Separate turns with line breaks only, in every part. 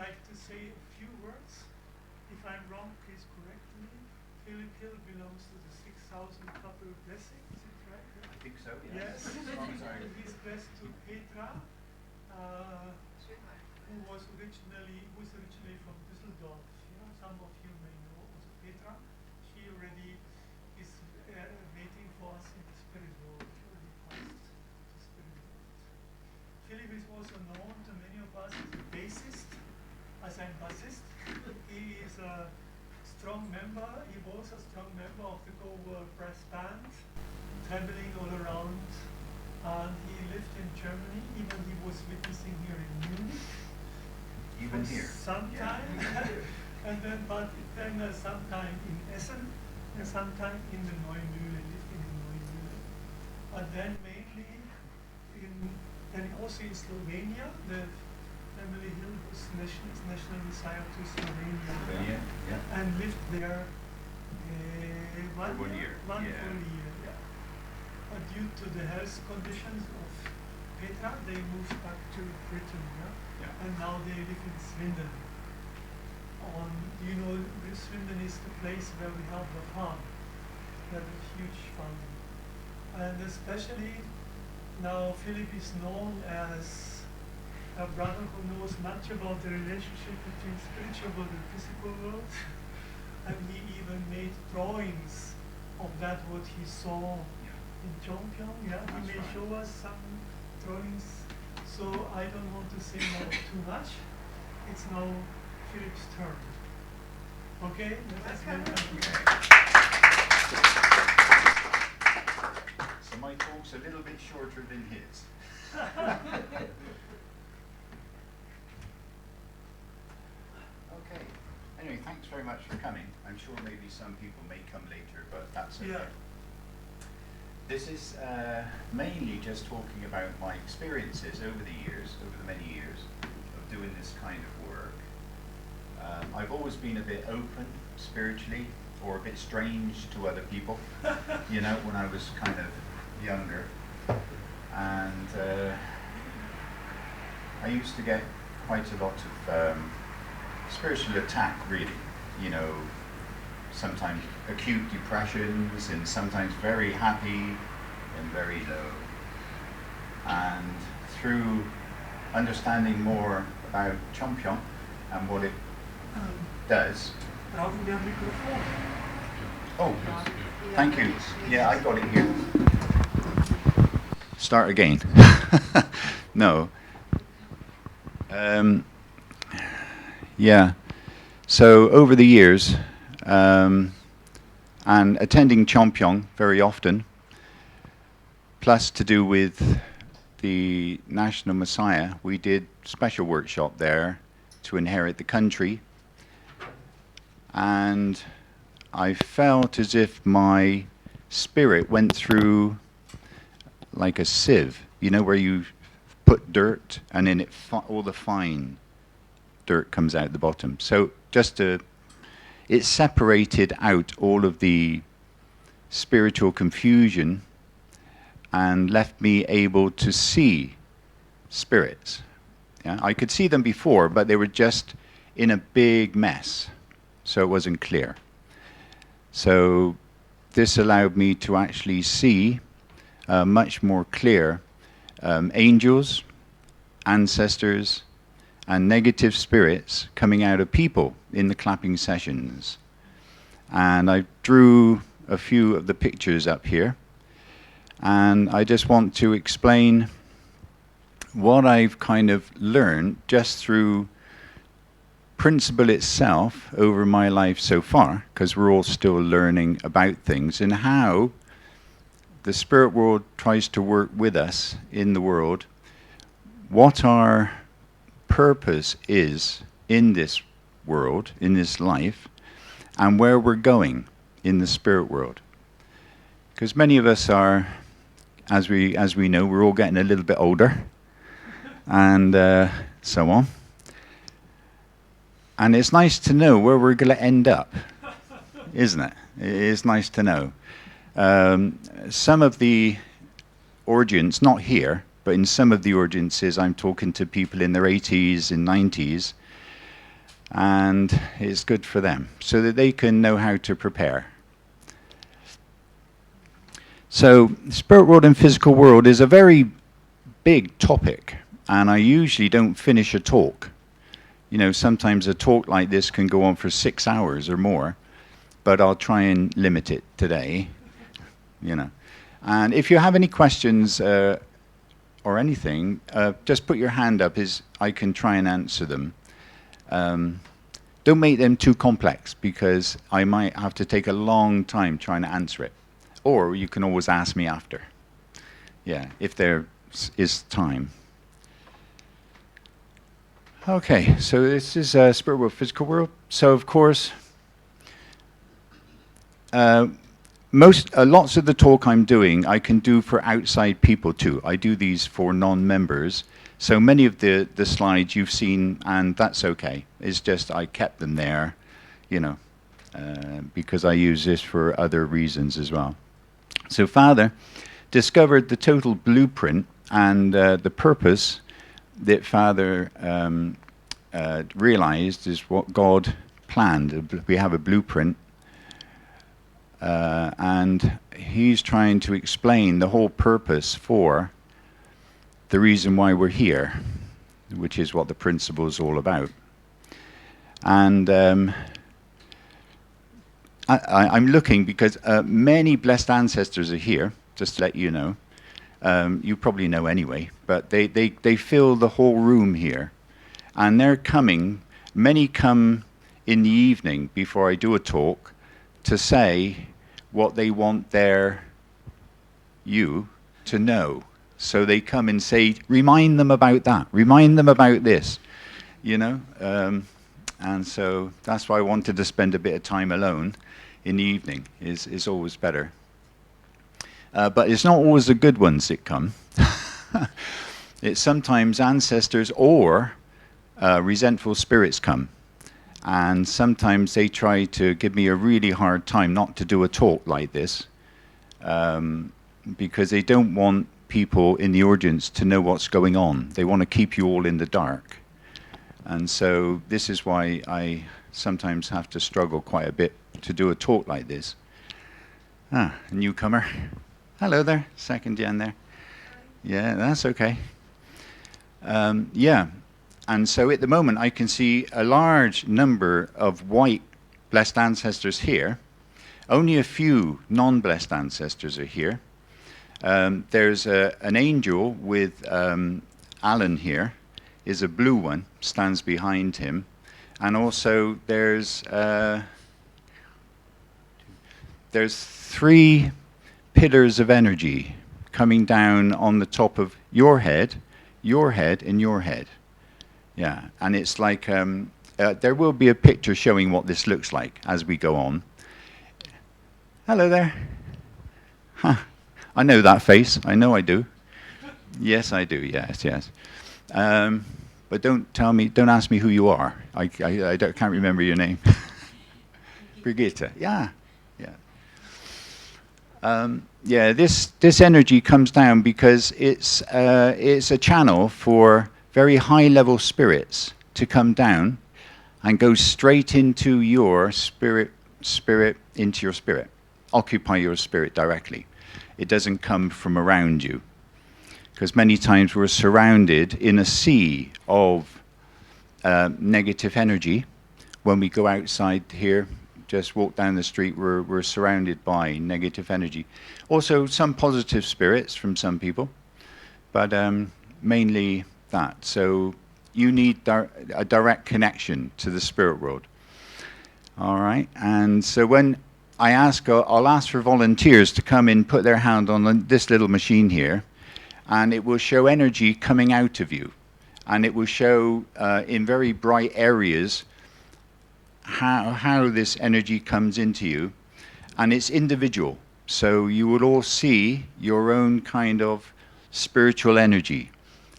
like to say a few words. If I'm wrong, please correct me. Philip Hill belongs to the 6,000 couple blessing, is it right?
I think so,
Yes.
Yes.
He's blessed to Petra, who's originally from Düsseldorf. Yeah? Some of you may know also Petra. She already is waiting for us in the spirit world. She already passed the spirit world. Philip is also known to many of us as a bassist, as a bassist. He is a strong member, he was a strong member of the Go World Brass Band, traveling all around. And he lived in Germany, even he was witnessing here in Munich.
Even here?
Sometime.
Yeah.
And then, sometime in Essen, and sometime in the Neumühle, lived in the Neumühle. And then mainly then also in Slovenia, the family Hill was national Messiah to Slovenia.
Yeah.
And lived there
1 year.
One full year, yeah. But due to the health conditions of Petra, they moved back to Britain, yeah? And now they live in Swindon. You know, Swindon is the place where we have the farm. We have a huge farm. And especially now Philip is known as a brother who knows much about the relationship between spiritual world and physical world. And he even made drawings of that what he saw in Chongpyeong. Yeah, he may show us some drawings. So I don't want to say now too much. It's now Philip's turn. Okay? Let us welcome.
So my talk's a little bit shorter than his. Okay. Anyway, thanks very much for coming. I'm sure maybe some people may come later, but that's okay.
Yeah.
This is mainly just talking about my experiences over the many years of doing this kind of work. I've always been a bit open spiritually, or a bit strange to other people, you know, when I was kind of younger. And I used to get quite a lot of spiritual attack, really, you know, sometimes acute depressions and sometimes very happy and very low. And through understanding more about Chongpyeong and what it does. Oh, thank you. Yeah, I got it here. Start again. No. Yeah. So over the years, and attending Chongpyeong very often, plus to do with the National Messiah, we did special workshop there to inherit the country. And I felt as if my spirit went through like a sieve, you know, where you put dirt and then all the fine dirt comes out the bottom. So it separated out all of the spiritual confusion and left me able to see spirits. Yeah? I could see them before, but they were just in a big mess, so it wasn't clear. So this allowed me to actually see much more clear angels, ancestors, and negative spirits coming out of people in the clapping sessions. And I drew a few of the pictures up here. And I just want to explain what I've kind of learned just through principle itself over my life so far, because we're all still learning about things, and how the spirit world tries to work with us in the world, what our purpose is in this world, in this life, and where we're going in the spirit world. Because many of us are, as we know, we're all getting a little bit older, and so on. And it's nice to know where we're going to end up, isn't it? It is nice to know. Some of the audience, not here, but in some of the audiences, I'm talking to people in their 80s and 90s, and it's good for them so that they can know how to prepare. So, spirit world and physical world is a very big topic, and I usually don't finish a talk. You know, sometimes a talk like this can go on for 6 hours or more, but I'll try and limit it today, you know. And if you have any questions or anything, just put your hand up, I can try and answer them. Don't make them too complex, because I might have to take a long time trying to answer it. Or you can always ask me after. Yeah, if there is time. Okay, so this is spirit world, physical world. So of course, lots of the talk I'm doing, I can do for outside people too. I do these for non-members. So many of the slides you've seen, and that's okay. It's just I kept them there, you know, because I use this for other reasons as well. So Father discovered the total blueprint, and the purpose that Father realized is what God planned. We have a blueprint, and he's trying to explain the whole purpose for the reason why we're here, which is what the principle is all about. And I'm looking because many blessed ancestors are here, just to let you know. You probably know anyway, but they fill the whole room here. And they're coming, many come in the evening before I do a talk to say what they want you to know. So they come and say, remind them about that, remind them about this, you know. And so that's why I wanted to spend a bit of time alone in the evening, is always better. But it's not always the good ones that come. It's sometimes ancestors or resentful spirits come. And sometimes they try to give me a really hard time not to do a talk like this, because they don't want people in the audience to know what's going on. They want to keep you all in the dark. And so this is why I sometimes have to struggle quite a bit to do a talk like this. A newcomer. Hello there, second gen there. Yeah, that's okay. Yeah, and so at the moment I can see a large number of white blessed ancestors here. Only a few non-blessed ancestors are here. There's an angel with Alan here, is a blue one, stands behind him. And also there's 3 pillars of energy coming down on the top of your head, and your head. Yeah, and it's like, there will be a picture showing what this looks like as we go on. Hello there. Huh. I know that face. I know I do. Yes, I do. Yes, yes. But don't ask me who you are. I can't remember your name. Brigitte. Yeah, yeah. Yeah, this energy comes down because it's a channel for very high-level spirits to come down and go straight into your spirit, into your spirit. Occupy your spirit directly. It doesn't come from around you. Because many times we're surrounded in a sea of negative energy. When we go outside here, just walk down the street, we're surrounded by negative energy. Also some positive spirits from some people, but mainly that. So you need a direct connection to the spirit world. All right, and so when I'll ask for volunteers to come in, put their hand on this little machine here, and it will show energy coming out of you. And it will show in very bright areas how this energy comes into you. And it's individual. So you will all see your own kind of spiritual energy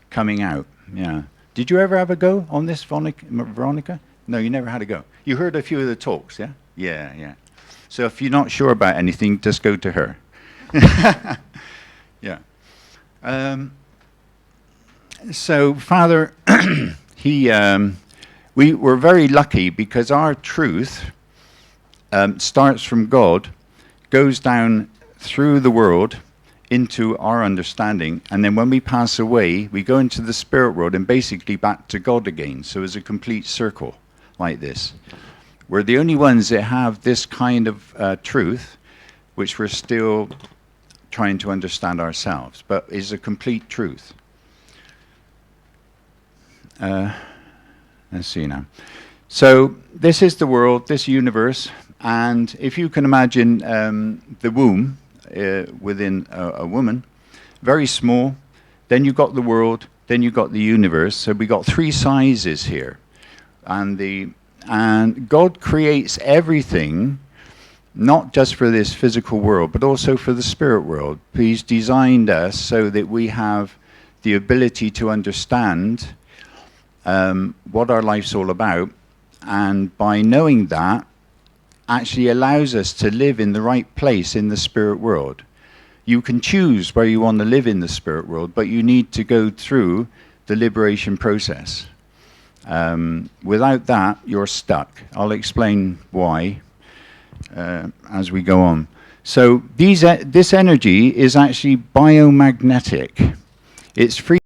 coming out. Yeah. Did you ever have a go on this, Veronica? No, you never had a go. You heard a few of the talks, yeah? Yeah, yeah. So if you're not sure about anything, just go to her. Yeah. So Father, he we're very lucky because our truth starts from God, goes down through the world into our understanding, and then when we pass away, we go into the spirit world and basically back to God again. So it's a complete circle like this. We're the only ones that have this kind of truth, which we're still trying to understand ourselves, but is a complete truth. Let's see now. So this is the world, this universe, and if you can imagine the womb within a woman, very small, then you've got the world, then you've got the universe. So we got three sizes here, and God creates everything, not just for this physical world, but also for the spirit world. He's designed us so that we have the ability to understand what our life's all about, and by knowing that, actually allows us to live in the right place in the spirit world. You can choose where you want to live in the spirit world, but you need to go through the liberation process. Without that, you're stuck. I'll explain why as we go on. So this energy is actually biomagnetic. It's free.